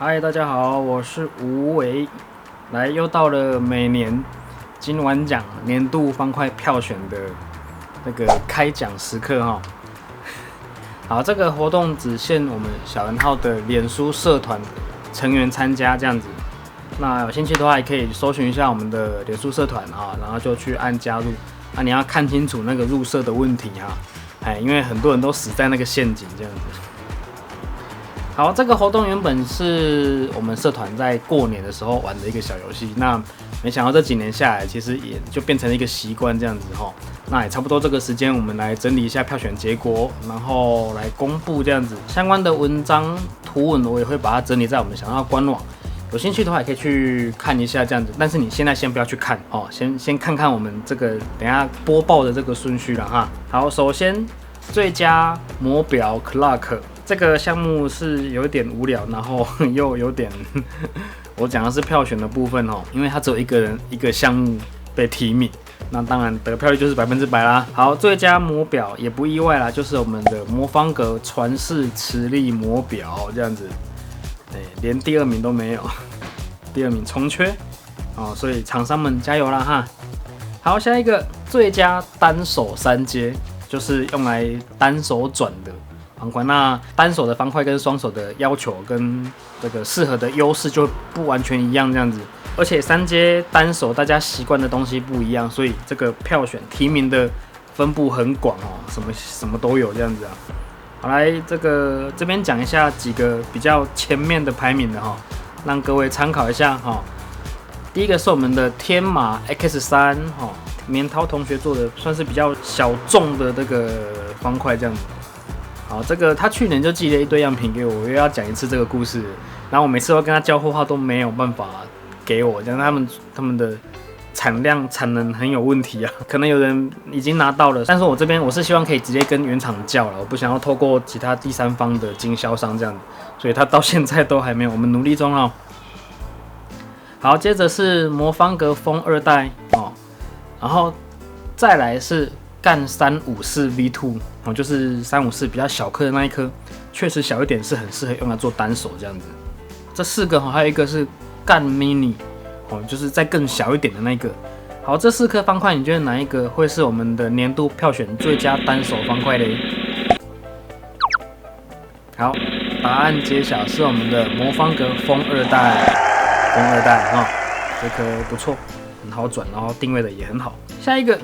嗨，大家好，我是吴为。来，又到了每年金碗奖年度方块票选的那个开奖时刻哈。好，这个活动只限我们小人号的脸书社团成员参加这样子。那有兴趣的话，也可以搜寻一下我们的脸书社团啊，然后就去按加入。你要看清楚那个入社的问题哈，因为很多人都死在那个陷阱这样子。好，这个活动原本是我们社团在过年的时候玩的一个小游戏，那没想到这几年下来，其实也就变成了一个习惯这样子哈。那也差不多这个时间，我们来整理一下票选结果，然后来公布这样子相关的文章图文，我也会把它整理在我们想要官网。有兴趣的话，也可以去看一下这样子。但是你现在先不要去看哦，先看看我们这个等一下播报的这个顺序了哈。好，首先最佳模表 Clark。这个项目是有点无聊，然后又有点，我讲的是票选的部分哦，因为它只有一个人一个项目被提名，那当然得票率就是100%啦。好，最佳模表也不意外啦，就是我们的魔方格传世磁力模表这样子，连第2名都没有，第2名重缺哦，所以厂商们加油啦哈。好，下一个最佳单手3阶，就是用来单手转的方块，那单手的方块跟双手的要求跟这个适合的优势就不完全一样这样子，而且3阶单手大家习惯的东西不一样，所以这个票选提名的分布很广哦，什么都有这样子啊。好，来这边讲一下几个比较前面的排名的哈，让各位参考一下哈。第一个是我们的天马 X3 哈，棉涛同学做的，算是比较小众的这个方块这样子。好，这个他去年就寄了一堆样品给我，我又要讲一次这个故事。然后我每次都跟他交货话都没有办法给我，讲他们的产能很有问题啊。可能有人已经拿到了，但是我这边我是希望可以直接跟原厂叫了，我不想要透过其他第三方的经销商这样子，所以他到现在都还没有，我们努力中哦。好，接着是魔方格风2代哦，然后再来是干354 V2 哦，就是354比较小颗的那一颗，确实小一点是很适合用来做单手这样子。这4个还有一个是干 mini 哦，就是再更小一点的那个。好，这4颗方块，你觉得哪一个会是我们的年度票选最佳单手方块嘞？好，答案揭晓，是我们的魔方格风2代。风2代哈，这颗不错，很好转，然后定位的也很好。下一个。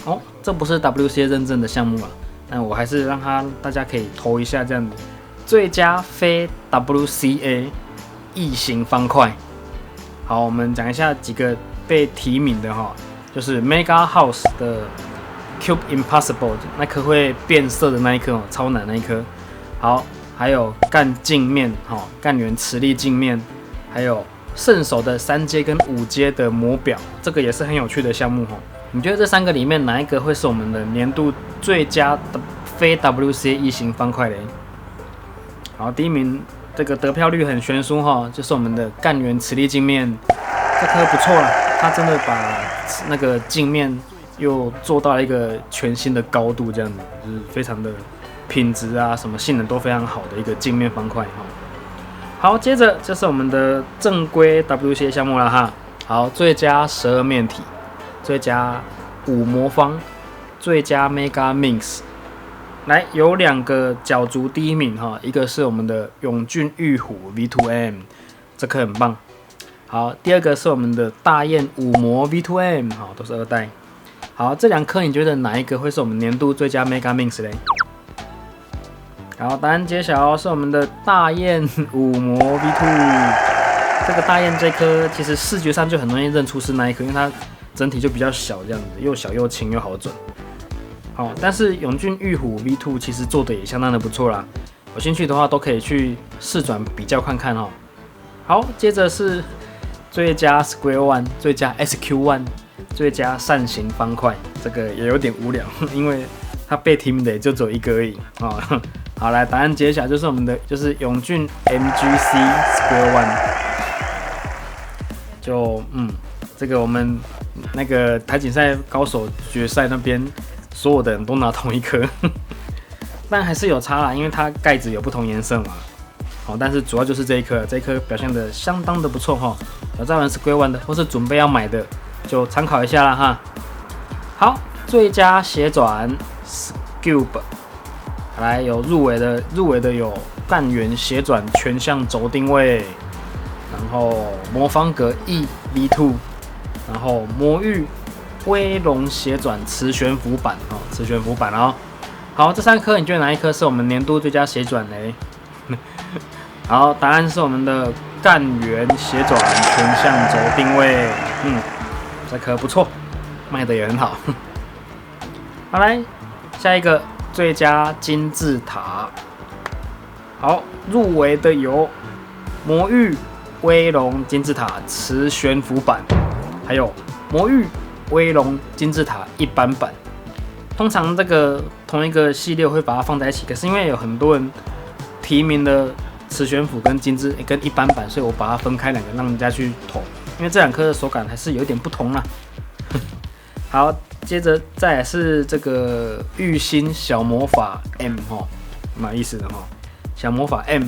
哦，这不是 WCA 认证的项目啊，但我还是让大家可以投一下这样子。最佳非 WCA 异形方块。好，我们讲一下几个被提名的哈，就是 Mega House 的 Cube Impossible 那颗会变色的那一颗哦，超难那一颗。好，还有干镜面哈，干圆磁力镜面，还有圣手的3阶跟5阶的模表，这个也是很有趣的项目哈。你觉得这3个里面哪一个会是我们的年度最佳的非 WCA 异形方块嘞？好，第1名这个得票率很悬殊哈，就是我们的干圆磁力镜面，这颗不错了，它真的把那个镜面又做到了一个全新的高度，这样子就是非常的品质啊，什么性能都非常好的一个镜面方块哈。好，接着这是我们的正规 WCA 项目了哈。好，最佳12面体。最佳5魔方，最佳 Mega Mix， 来有2个角逐第1名哈，一个是我们的永俊玉虎 V2M， 这颗很棒。好，第2个是我们的大雁5魔 V2M， 好，都是2代。好，这2颗你觉得哪一个会是我们年度最佳 Mega Mix 嘞？好，答案揭晓，是我们的大雁5魔 V2。这个大雁这颗其实视觉上就很容易认出是那一颗，因为它整体就比较小，这样子又小又轻又好转。好，但是永俊玉虎 V2 其实做的也相当的不错啦，有兴趣的话都可以去试转比较看看哦。好，接着是最佳 Square One、最佳 SQ One、最佳扇形方块，这个也有点无聊，因为它被提名的也就只有1个而已啊。好，来答案揭晓，就是我们的永俊 MGC Square One， 就这个我们那个台锦赛高手决赛那边，所有的人都拿同一颗，但还是有差啦，因为它盖子有不同颜色嘛。好，但是主要就是这一颗表现的相当的不错哈。有在玩 Square One 的或是准备要买的，就参考一下啦哈。好，最佳血转 Scube， 来有入围的有干员血转全向轴定位，然后魔方格 EV2， 然后魔域威龙血转磁悬浮版哦，磁悬浮版哦。好，这3颗你觉得哪一颗是我们年度最佳血转嘞？好，答案是我们的干员血转全向轴定位，这颗不错，卖的也很好。好，来下一个最佳金字塔。好，入围的有魔域威龙金字塔磁悬浮版，还有魔域威龙金字塔一般版。通常这个同一个系列会把它放在一起，可是因为有很多人提名的磁悬浮跟跟一般版，所以我把它分开2个让人家去投，因为这2颗的手感还是有一点不同啦。好，接着再来是这个玉心小魔法 M 哈，蛮有意思的哈。小魔法 M，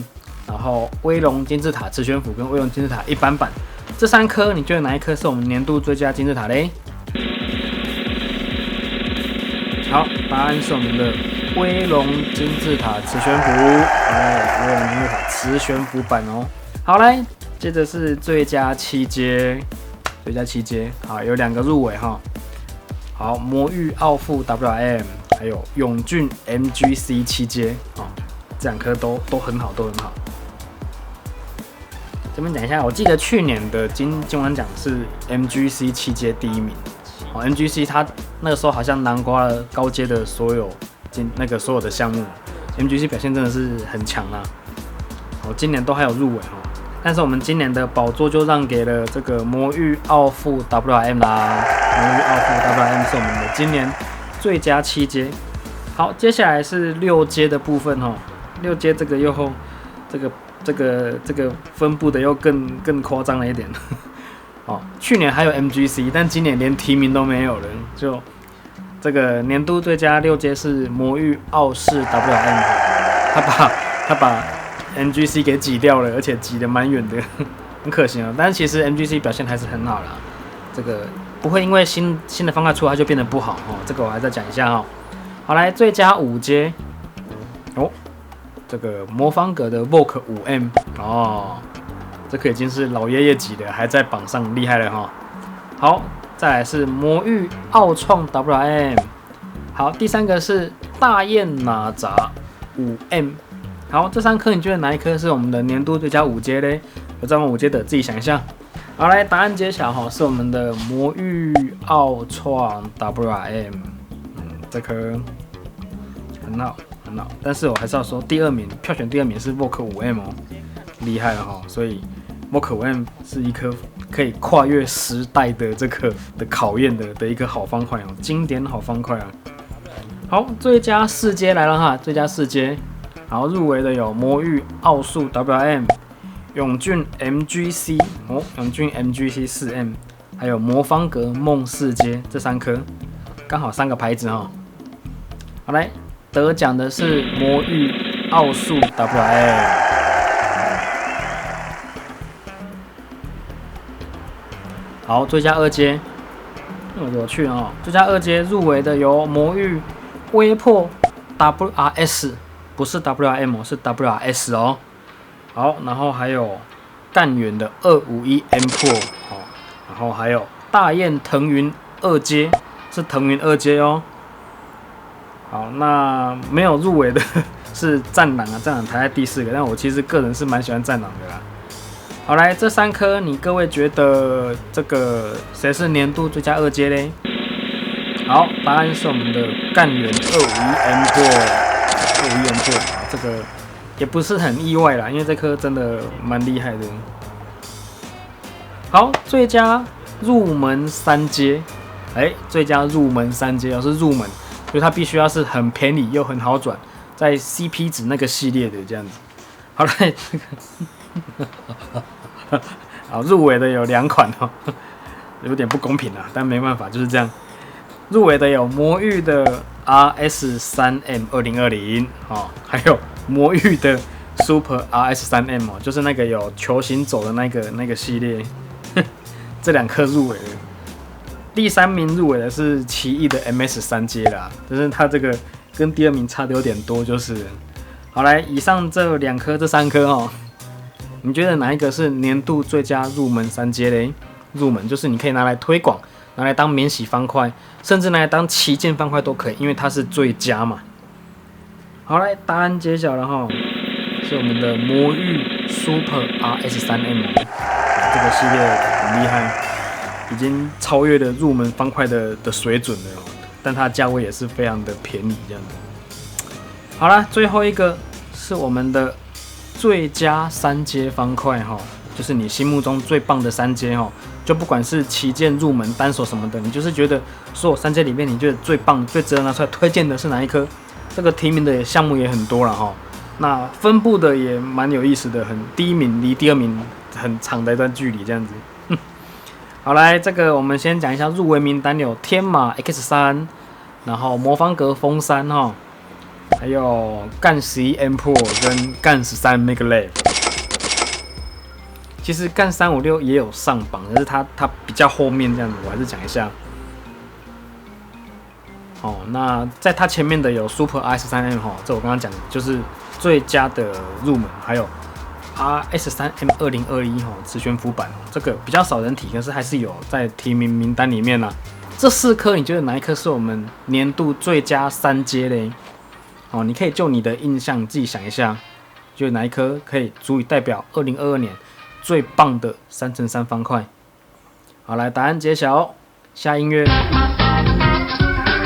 然后威龙金字塔磁悬浮跟威龙金字塔一般版，这3颗你觉得哪一颗是我们年度最佳金字塔嘞？好，答案是我们的威龙金字塔磁悬浮，威龙金字塔磁悬浮版哦。好，来，接着是最佳7阶，好，有2个入围哈。好，魔域奥付 WM， 还有永俊 MGC 7阶，这2颗都很好，都很好。这边讲一下，我记得去年的金丸奖是 MGC 7阶第1名。MGC 他那个时候好像囊括了高阶的所有的项目 ，MGC 表现真的是很强啊。今年都还有入围哦，但是我们今年的宝座就让给了这个魔域奥付 WM 啦。魔域奥付 WM 是我们的今年最佳7阶。好，接下来是6阶的部分哦。6阶这个又这个分布的又更夸张了一点。去年还有 MGC， 但今年连提名都没有了。就这个年度最佳6阶是魔域奥士 WM， 他把 MGC 给挤掉了，而且挤得蛮远的，很可惜啊。但是其实 MGC 表现还是很好啦，这个不会因为新的方块出来它就变得不好哦。这个我还再讲一下哦。好，来最佳5阶这个魔方格的 Vogue 5M 哦。这可已经是老爷爷级的，还在榜上，厉害了哈。好，再来是魔域奥创 WM。好，第3个是大雁哪吒 5M。好，这3颗你觉得哪一颗是我们的年度最佳5阶嘞？有在玩5阶的自己想一下。好，来答案揭晓哈，是我们的魔域奥创 WM。这颗很好，但是我还是要说，票选第2名是 Vogue 5M 哦，厉害了哈，所以。Vogue 5M 是一颗可以跨越时代的考验的一个好方块哦，经典好方块啊。好，最佳4阶来了哈，最佳4阶，好，入围的有魔域奥数 WM、永俊 MGC 永俊 MGC 4M， 还有魔方格梦4阶，这3颗刚好3个牌子哈。好，来得奖的是魔域奥数 WM。好，最佳2阶，有趣哦。最佳2阶入围的有魔域微破 WRS， 不是 WRM 是 WRS 哦。好，然后还有干员的251 M Pro 然后还有大雁腾云2阶，是腾云2阶哦。好，那没有入围的是战狼啊，战狼排在第4个，但我其实个人是蛮喜欢战狼的啦。好，来这3颗，你各位觉得这个谁是年度最佳2阶嘞？好，答案是我们的干员251M Pro，这个也不是很意外啦，因为这颗真的蛮厉害的。好，最佳入门3阶，最佳入门3阶是入门，所以它必须要是很便宜又很好转，在 CP 值那个系列的这样子。好，来这个。好，入围的有2款哦，有点不公平啊，但没办法，就是这样。入围的有魔域的 RS3M 2020还有魔域的 Super RS3M 哦，就是那个有球形走的那个系列，这2颗入围了。第3名入围的是奇异的 MS3 阶啦，但是它这个跟第2名差的有点多，就是。好来，以上这2颗、这3颗哦，你觉得哪一个是年度最佳入门3阶嘞？入门就是你可以拿来推广，拿来当免洗方块，甚至拿来当旗舰方块都可以，因为它是最佳嘛。好来，答案揭晓了哈，是我们的魔域 Super RS3M， 这个系列很厉害。已经超越了入门方块的水准了，但它价位也是非常的便宜，这样子。好啦，最后一个是我们的最佳3阶方块哈，就是你心目中最棒的3阶哈，就不管是旗舰、入门、单手什么的，你就是觉得所有3阶里面，你觉得最棒、最值得拿出来推荐的是哪一颗？这个提名的项目也很多了哈，那分布的也蛮有意思的，第1名离第2名很长的一段距离，这样子。好来，这个我们先讲一下入围名单有天马 X3， 然后魔方格风3哈，还有干11 M Pro 跟干13 Maglev。其实干356也有上榜，但是它比较后面这样子，我还是讲一下。哦，那在它前面的有 Super RS3M 哈，这我刚刚讲的就是最佳的入门，还有。RS3M 2021磁悬浮版，这个比较少人提，可是还是有在提名名单里面啦。这4颗，你觉得哪一颗是我们年度最佳3阶嘞？哦，你可以就你的印象自己想一下，觉得哪一颗可以足以代表2022年最棒的3×3方块？好，来答案揭晓，下音乐。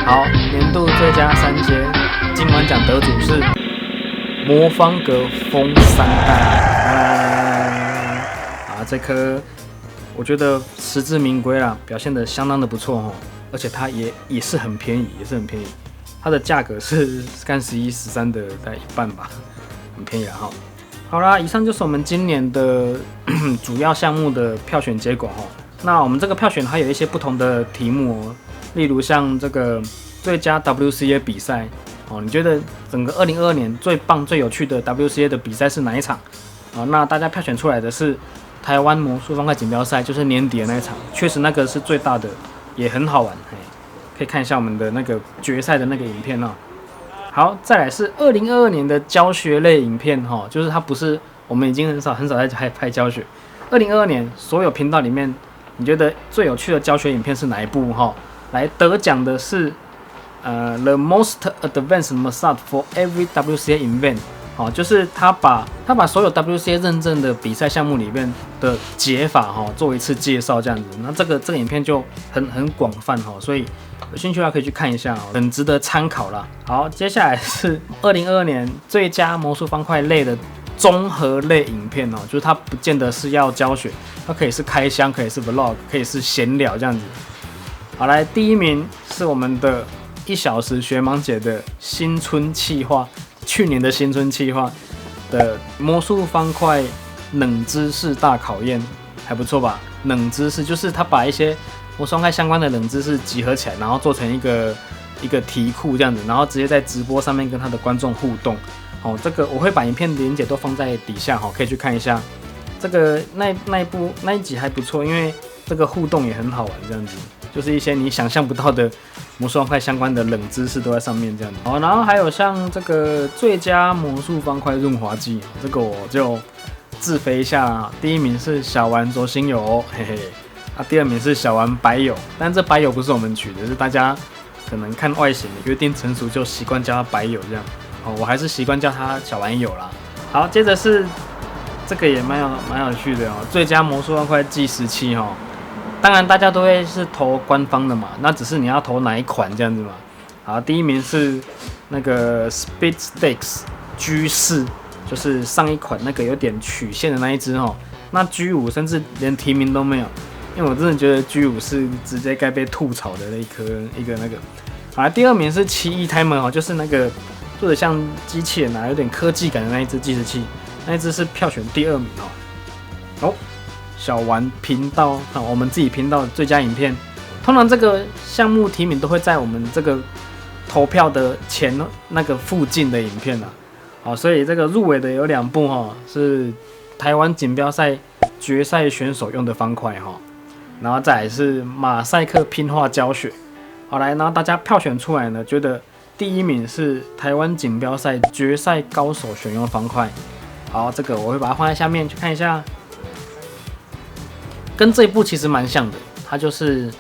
好，年度最佳3阶金碗奖得主是魔方格风3代。这颗我觉得实至名归啦，表现得相当的不错哦，而且它也是很便宜，它的价格是干11、13的大概1半吧，很便宜啦哈。好啦，以上就是我们今年的主要项目的票选结果哦。那我们这个票选还有一些不同的题目哦，例如像这个最佳 WCA 比赛哦，你觉得整个2022年最棒、最有趣的 WCA 的比赛是哪一场？那大家票选出来的是台湾魔术方块锦标赛，就是年底的那一场，确实那个是最大的，也很好玩，可以看一下我们的那个决赛的那个影片哦。好，再来是2022年的教学类影片哈，就是它不是我们已经很少在拍教学。2022年所有频道里面，你觉得最有趣的教学影片是哪一部哈？来得奖的是The Most Advanced Massage for Every WCA Event。就是他把所有 WCA 认证的比赛项目里面的解法做一次介绍，这样子。那这个影片就很广泛所以有兴趣的话可以去看一下很值得参考啦。好，接下来是2022年最佳魔术方块类的综合类影片就是它不见得是要教学，它可以是开箱，可以是 vlog， 可以是闲聊这样子。好，来第1名是我们的1小时学盲姐的新春企划。去年的新春企划的魔术方块冷知识大考验还不错吧？冷知识就是他把一些魔术方块相关的冷知识集合起来，然后做成一个题库这样子，然后直接在直播上面跟他的观众互动。这个我会把影片连结都放在底下可以去看一下。这个那一集还不错，因为这个互动也很好玩，这样子就是一些你想象不到的魔术方块相关的冷知识都在上面这样子。然后还有像这个最佳魔术方块润滑剂，这个我就自肥一下啦。第1名是小丸卓心友，嘿嘿。第2名是小丸白友，但这白友不是我们取的，是大家可能看外形约定成熟就习惯叫他白友这样。我还是习惯叫他小丸友啦。好，接着是这个也蛮有趣的最佳魔术方块计时器当然大家都会是投官方的嘛，那只是你要投哪一款这样子嘛。好，第1名是那个 Speed Stakes G4， 就是上一款那个有点曲线的那一只那 G5 甚至连提名都没有，因为我真的觉得 G5 是直接该被吐槽的一个那个。好，第2名是奇异 Timer 就是那个做的像机器人有点科技感的那一只计时器，那一只是票选第2名小丸频道我们自己频道的最佳影片，通常这个项目提名都会在我们这个投票的前那个附近的影片好，所以这个入围的有2部哈，是台湾锦标赛决赛选手用的方块哈，然后再来是马赛克拼画教学。好，来，然后大家票选出来呢，觉得第1名是台湾锦标赛决赛高手选用方块。好，这个我会把它放在下面去看一下，跟这一部其实蛮像的，它就是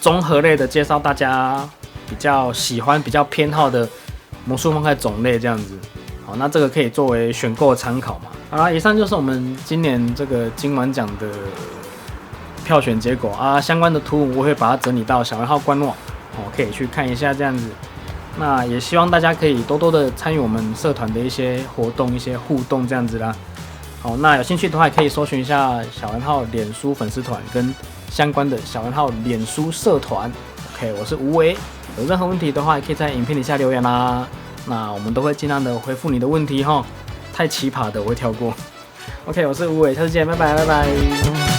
综合类的介绍大家比较喜欢、比较偏好的魔术方块种类这样子。好，那这个可以作为选购参考嘛。好啦，以上就是我们今年这个金丸奖的票选结果啊，相关的图文我会把它整理到小1号官网，可以去看一下这样子。那也希望大家可以多多的参与我们社团的一些活动、一些互动这样子啦。好，那有兴趣的话，也可以搜寻一下小1号脸书粉丝团跟相关的小1号脸书社团。OK， 我是吴为，有任何问题的话，也可以在影片底下留言啦。那我们都会尽量的回复你的问题哈，太奇葩的我会跳过。OK， 我是吴为，下次见，拜拜，拜拜。